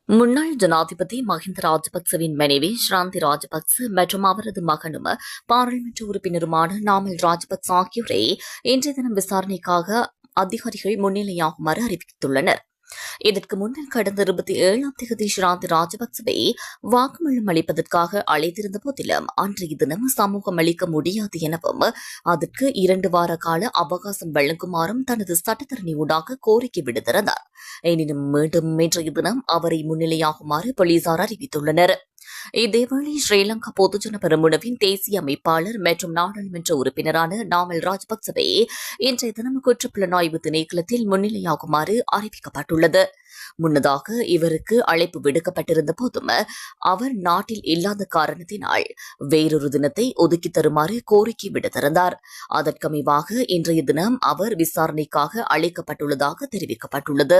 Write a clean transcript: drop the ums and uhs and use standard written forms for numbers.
முன்னாள் ஜனாதிபதி மஹிந்த ராஜபக்சவின் மனைவி ஷாந்தி ராஜபக்ச மற்றும் அவரது மகனும் பாராளுமன்ற உறுப்பினருமான நாமல் ராஜபக்ச ஆகியோரை இன்றைய தினம் விசாரணைக்காக அதிகாரிகள் முன்னிலையாகுமாறு அறிவித்துள்ளனர். இதற்கு முன்னர் கடந்த 27ஆம் தேதி ஷாந்தி ராஜபக்சவை வாக்குமூலம் அளிப்பதற்காக அழைத்திருந்த போதிலும் அன்றைய தினம் சமூகம் அளிக்க முடியாது எனவும் அதற்கு 2 வார கால அவகாசம் வழங்குமாறும் தனது சட்டத்தரணி ஊடாக கோரிக்கை விடுத்திருந்தார். எனினும் மீண்டும் இன்றைய தினம் அவரை முன்னிலையாகுமாறு போலீசார் அறிவித்துள்ளனர். இதேவேளை ஸ்ரீலங்கா பொதுஜன பெரமுனவின் தேசிய அமைப்பாளர் மற்றும் நாடாளுமன்ற உறுப்பினரான நாமல் ராஜபக்சவை இன்றைய தினம் குற்றப்புலனாய்வு திணைக்களத்தில் முன்னிலையாகுமாறு அறிவிக்கப்பட்டுள்ளது. முன்னதாக இவருக்கு அழைப்பு விடுக்கப்பட்டிருந்த போதும் அவர் நாட்டில் இல்லாத காரணத்தினால் வேறொரு தினத்தை ஒதுக்கித் தருமாறு கோரிக்கை விடுத்திருந்தார். அதற்கமைவாக இன்றைய தினம் அவர் விசாரணைக்காக அழைக்கப்பட்டுள்ளதாக தெரிவிக்கப்பட்டுள்ளது.